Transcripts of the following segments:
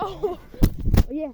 Oh, yeah.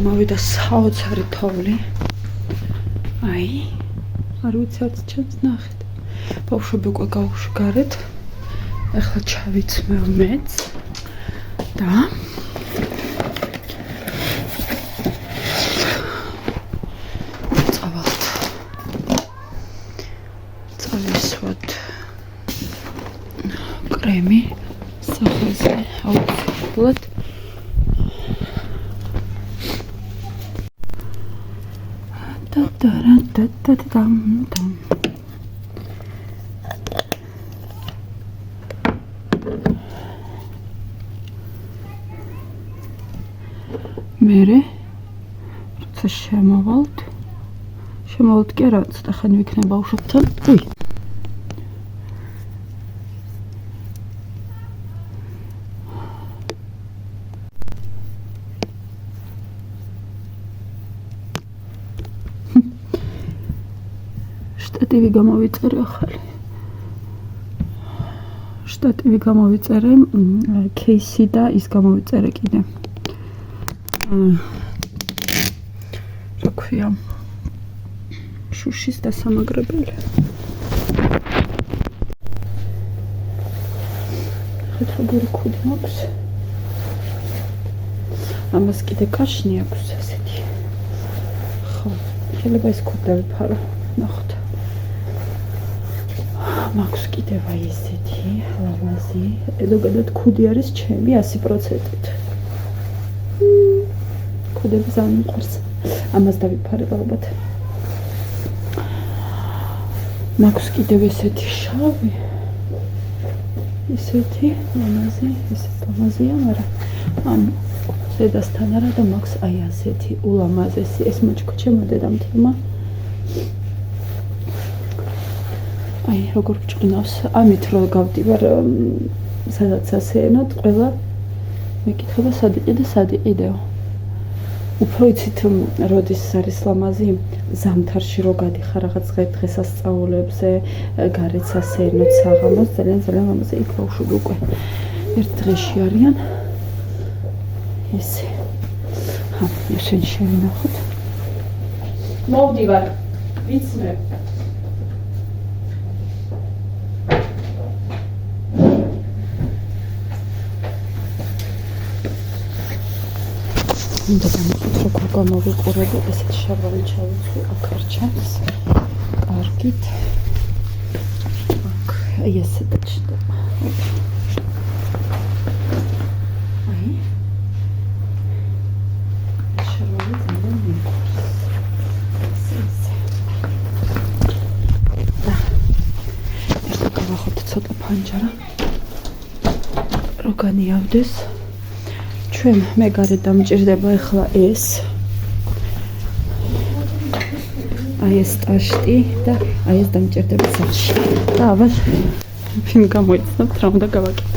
მოვიდა საოცარი თოვლი. აი, არ ვიცი არც ჩემს ნახეთ. ბავშვები უკვე გაუშვგარეთ. ახლა ჩავიცმევ მეც და წავალთ. წავისვათ კრემი სახეზე აუცილებლად. მერე როცა შემოვალთ კი არა ცოტა ხანი ვიქნებ ბავშვებთან. უი შტატივი გამოვიწერე ახალი. შტატივი გამოვიწერე, кейსი და ის გამოვიწერე კიდე. რა ქვია? შუშის დასამაგრებელი. ხეთრობური ქუდი მაქვს. ამას კიდე კაშნი აქვს ასეთი. ხო, შეიძლება ეს ქუდი დავიფარო. ნახოთ. მაქვს კიდევ აი ესეთი ლამაზი. ზოგადად ქუდი არის ჩემი 100%-ით. ქუდები ძალიან მიყვარს. ამას დავიფარებ ალბათ. მაქვს კიდევ ესეთი შავი. ესეთი ლამაზი, ესეთი ლამაზია, მაგრამ ანუ დედასთან არა და მაქვს აი ასეთი ულამაზესი. ეს მოჭკო ჩემო დედამთილმა. აი როგორ ჭყინავს. ამით რო გავდივარ სადაც ასეენოთ ყველა მეკითხება სად იყი და სად იყიდეო. უფრო იცით როდის არის ლამაზი ზამთარში რო გადიხარ რაღაც დღესასწაულებზე გარეთ ასეენოთ საღამოს ძალიან ლამაზი. იქ ბავშვები უკვე ერთ დღეში არიან. ესე შენ შევინახოთ. მოვდივარ ვიცმებ. მინდა დამოწოთ როგორ გამოვიყურები. ესეთ შარვალი ჩავიცვი აქ არ ჩანს. კარგით. აქ აი ესე დაჭდება. აი შარვალი ძალიან მიყვარს. ესე. და ეს გავახოთ ცოტა ფანჯარა. რო განიავდეს. ჩვენ მე გარეთ დამჭირდება ახლა ეს. აი ეს ტაშტი და აი ეს დამჭირდება სახლში. და აბა ვინ გამოიცნობთ რა უნდა გავაკეთო.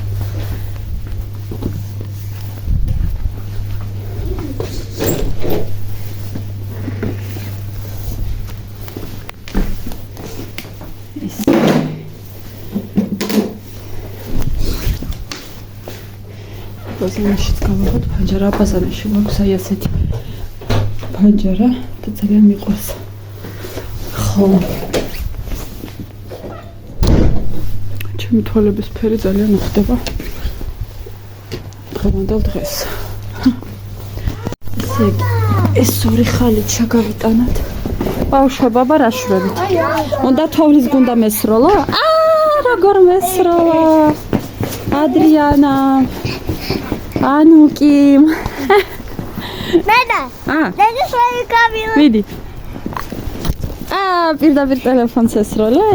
ბაზანაშიც გავაღოთ ფანჯარა. ბაზანაში მაქვს აი ასეთი ფანჯარა და ძალიან მიყვარს. ხო. ჩემი თვალების ფერი ძალიან უხდება. დღევანდელ დღეს. ესე იგი, ეს ორი ხალიჩა გავიტანოთ. ბავშვო ბაბა რა შვებით? უნდა თოვლის გუნდა მესროლა? როგორ მესროლა? ადრიანა. ანუკიმ. მედა. დედი შევი კაბილა. მიდი. პირდაპირ ტელეფონს ესროლე?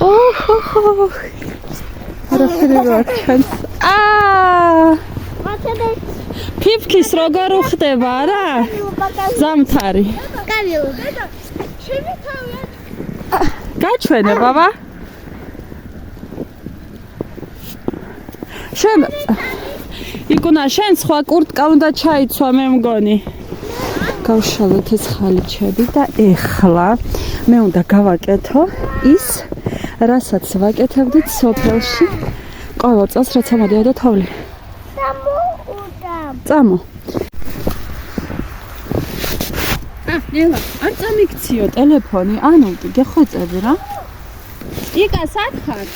ოჰო. არაფერი რა ჩანს. მათე ფიფქის როგორ უხდება რა? ზამთარი. კაბილა. მედა. შევი თავი. გაჩვენე ბაბა. შენ იკუნა შენ სხვა კურტკა უნდა ჩაიცვა მე მგონი. გავშალოთ ეს ხალიჩები და ეხლა მე უნდა გავაკეთო ის რასაც ვაკეთებდით სოფელში ყოველ წელს რაც ამოდიოდა თოვლი. წამო. ნელა, არ წამიქციო ტელეფონი, ანუ გეხვეწები რა. იკა სად ხარ?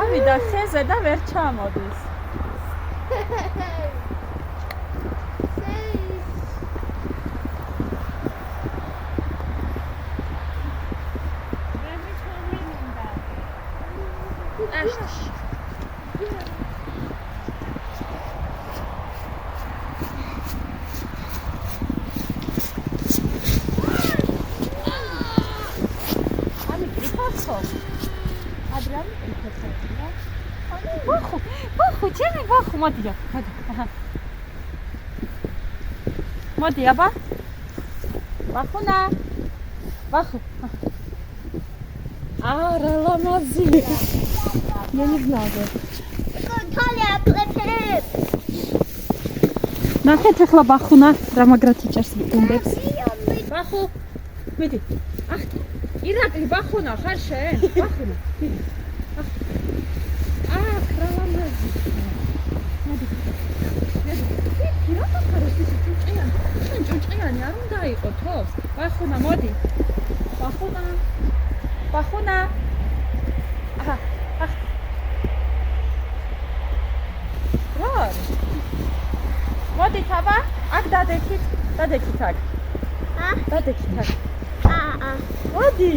ავიდა ხეზე და ვერ ჩამოდის. ბახუ, ჩემი ბახუ, მოდი. მოდი, აბა. ბახუნა. ბახუ. არა, ლამაზი. მე ნიგნაზე. კონტროლი აკლებებს. ნახეთ ახლა ბახუნა რა მაგრად იჭერს ბუნდებს. ბახუ. მიდი. ახ, ირაკლი ბახუნა ხარ შენ? ბახუნა. მიდი. არ უნდა იყო თავს. ბახუნა, მოდი. ბახუნა. აჰა. რა არის? მოდი თაბა, აქ დადექით აქ. დადექით აქ. მოდი.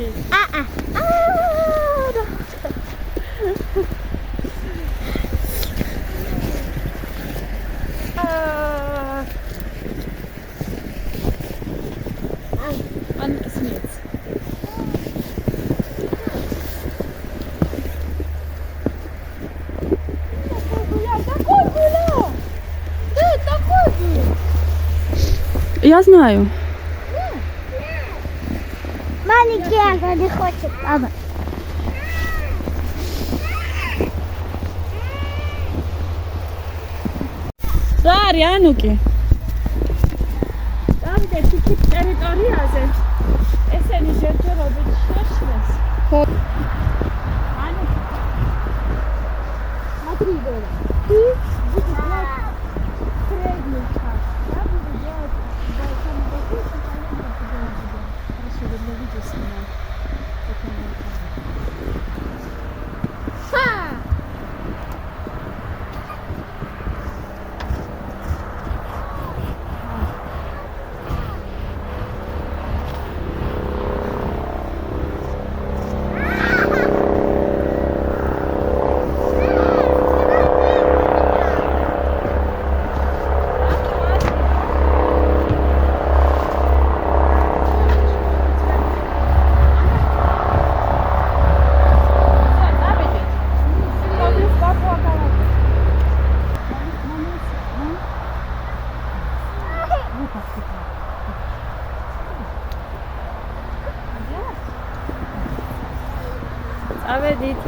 Я знаю. Маленький она не хочет, мама. რა არის ანუკი? დავიდე თითქმის ტერიტორიაზე ესენი ჯერჯერობით შეშლეს. ხო. ანუკი. მატრიდორა. ავედით.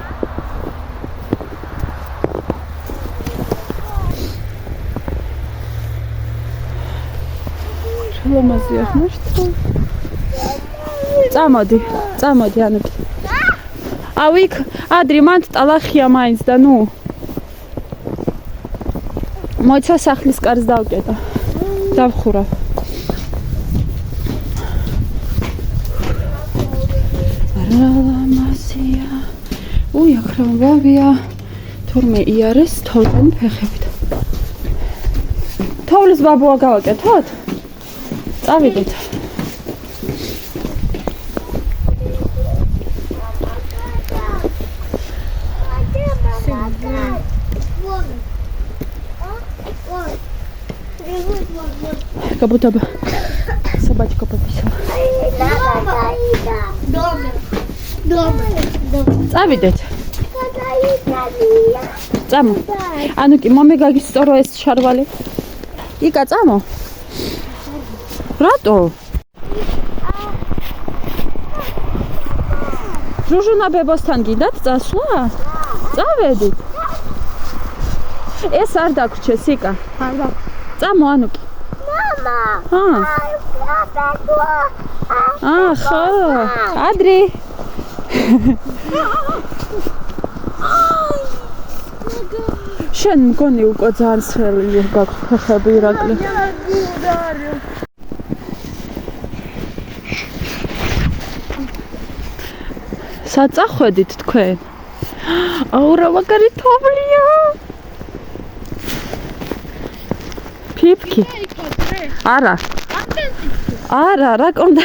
შალომაზია ხმაშტო. წამოდი ანუკი. ავიქ, ადრი მანდ ტალახია მაინც და ნუ. მოიცა სახლის კარს დავკეტა. დავხურა. რალამაზია. უი, აქ რა ვავია. თურმე იარეს თოვლიანი ფეხებით. თოვლის ბაბუა გავაკეთოთ? წავიდეთ. Кабутаба. Собачка пописала. წავიდეთ. წამო. ანუკი, მომე გაგისწორო ეს შარვალი. იკა, წამო. რატო? ჟუჟუნა ბებოსთან გიდათ წასვლა? წავედით. ეს არ დაგვრჩეს, იკა. არ და. წამო, ანუკი. Мама. ხო. ადრი. შენ მგონი უკვე ძალიან სრელი გაქვს ფეხები ირაკლი. საწახვედით თქვენ? აუ რა მაგარი თოვლია. ფიფკი. არა. არა, რა კონდა.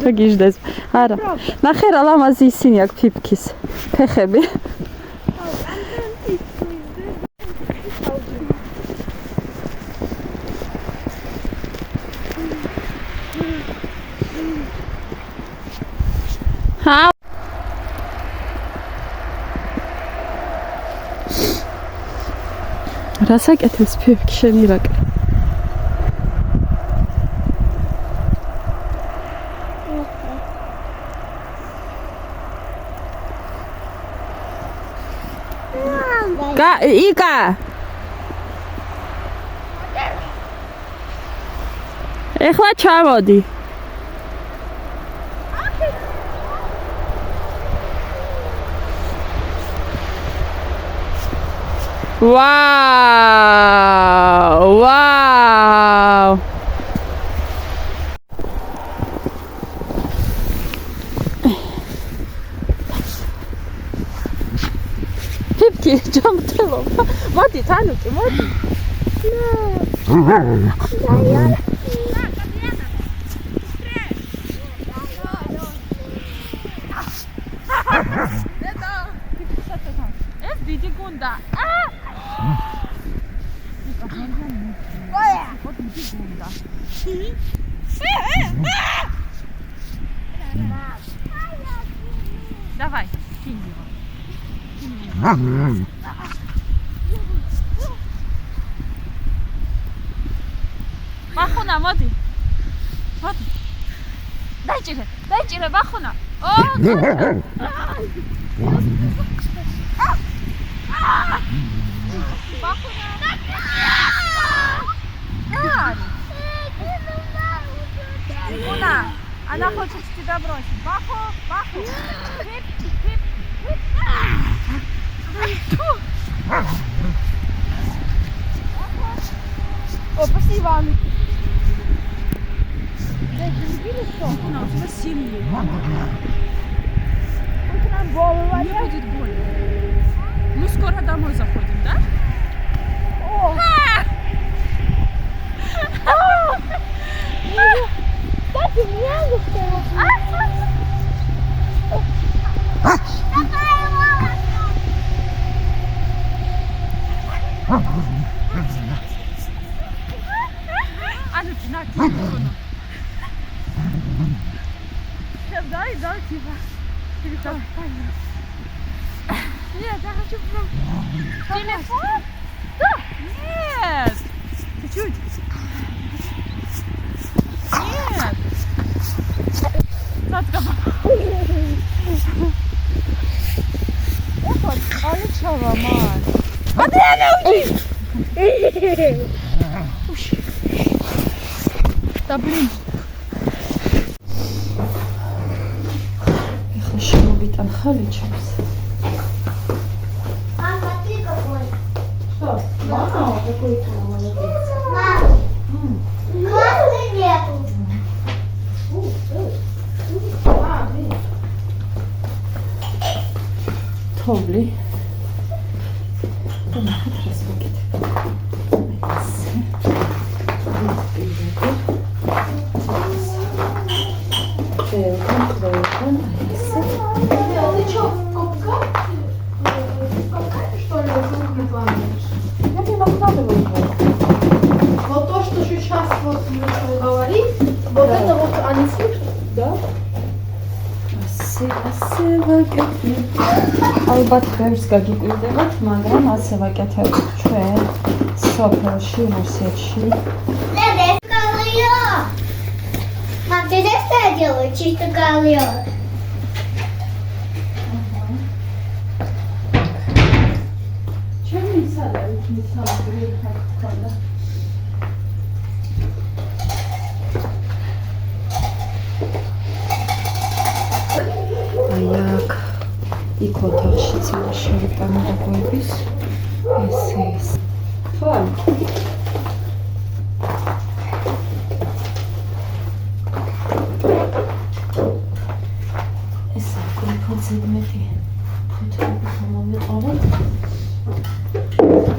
რა გიждდეს? არა. ნახე რა ლამაზი ისინი აქვს ფიფკის ფეხები. ჰა რასაკეთებს ფიფკი შენ ირაკლი? იკა ეხლა ჩამოდი. ვაუ. ფიფკი ჯამთელობა. მოდი თანუკი, მოდი. ეს დიდი გუნდა. Давай, кинь его. ბახუნა მოდი დაიჭირე ბახუნა Бахуна, она хочет тебя бросить. Баху. О, спасибо, Анна. Ты видишь, что? Бахуна, у тебя сильнее. Не будет больно. Мы скоро домой заходим, да? О! Так и мне На телефон. Сейчас дай, типа. Телефон. Нет, я хочу телефон? Да. Нет. Чуть-чуть. Нет. Садка. Вот, а ничего, мам. Да блин. Я хочу убить Анхаличус. Мама, ты какой? Что? Мама, какой ты молодец. Мама, классный нету. Tovli. Tamam, biraz vakit. Ты что, копка? Что ли, вдруг не планируешь? Я не накладываю его. Вот то, что сейчас вот начал говорить, вот Да. это вот они слышат? Да? ასე ვაკეთებ. ალბათ ბევრს გაგიკვირდებათ, მაგრამ ასე ვაკეთებ ჩვენ სოფელში, რუსეთში. Дядя, колыё! Мам, ты знаешь, что я делаю? Чисто колыё. ჩემი სადა იქ სამგრი ხარ. აი აქ იქ ოთახშიც შევიტანო დაგოების ეს ხო ეს კონცეპტი ფოთები მომიყავეთ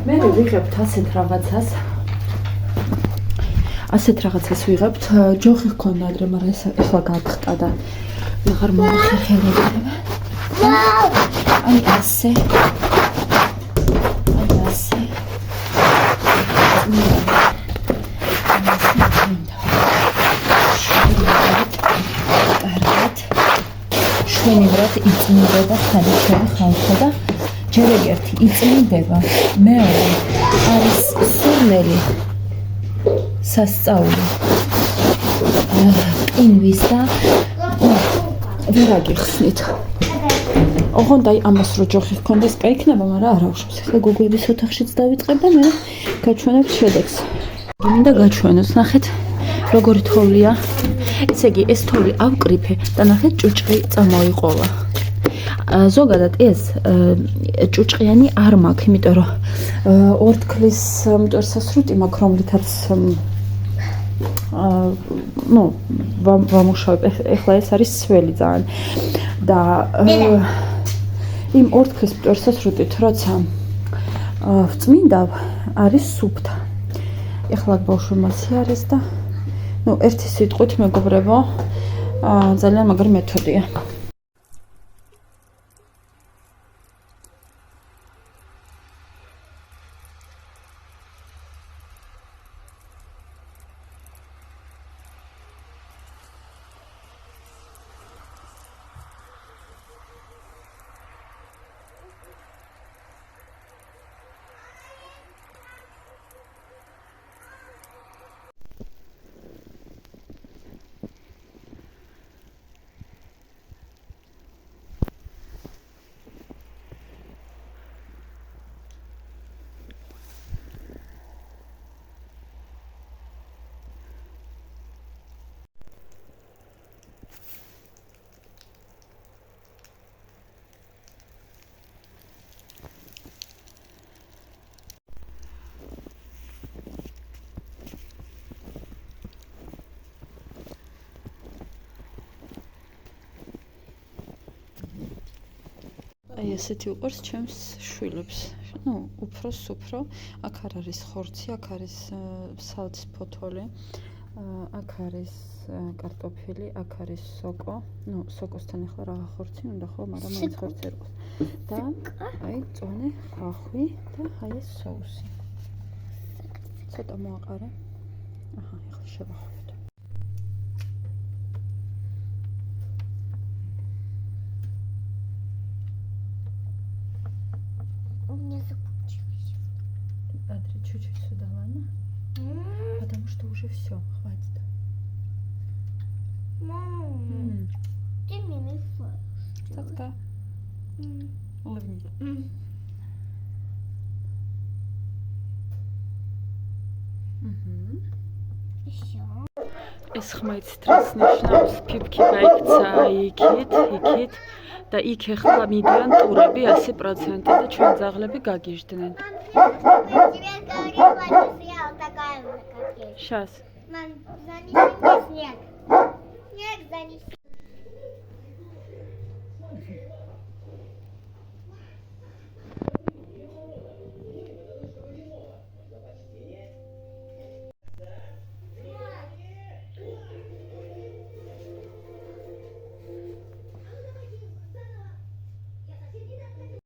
მე ვიღებთ ასეთ რაღაცას ვიღებთ ჯოხი ჰქონდა ადრე მაგრამ ეხლა გათხტა და აღარ მოხერხებია აი ასე შვენივრად იწმინდება ხალიჩები ხალხო და ჯერ ერთი იწმინდება მეორე არის სურნელი სასწაული ყინვის და ვერ აგიხსნით. ოღონდ აი ამას რო ჯოხი ჰქონდეს კაი იქნება, მაგრამ არა უშავს. ახლა გოგოების ოთახშიც დავიწყებ და მე გაჩვენებ შედეგს. მინდა გაჩვენოს, ნახეთ, როგორი თოვლია. ესე იგი, ეს თოვლი ავკრიფე და ნახეთ ჭუჭყი წამოიყოლა. ზოგადად ეს ჭუჭყიანი არ მაქვს, იმიტომ რომ ორთქლის მტვერსასრუტი მაქვს, რომლითაც ვამუშავებ. ეხლა ეს არის სველი ძალიან და იმ ორთქლის მტვერსასრუტით როცა ვწმინდავ არის სუფთა. ეხლა ბავშვი მასი არის და ერთი სიტყვით მეგობრებო ძალიან მაგარი მეთოდია. აი ესეთი უყურს ჩემს შვილებს. ნუ უფროს უფრო აქ არ არის ხორცი, აქ არის სალცის ფოთოლი, აქ არის კარტოფილი, აქ არის სოკო. ნუ სოკოსთან ახლა რაღა ხორცი უნდა ხო, მაგრამ მაინც ხორცი არ ყავს. და აი წონე, ხახვი და აი ეს соуსი. ცოტა მოაყარე. აჰა, ახლა შევახოთ. У меня запучилось. Адри, чуть-чуть сюда, ладно? Потому что уже все, хватит. Мам, ты мне мешаешь. Цацка, улыбнись. Все. ეს ხმა იცით რას ნიშნავს? ფიფქი გაიქცა იქით და იქ ახლა მიდიან ტურები 100% და ჩვენ ძაღლები გაგიჟდნენ. Мам, я тебе говорила, что я вот такая вот, как есть. Сейчас. Мам, занеси мне снег. Снег занеси.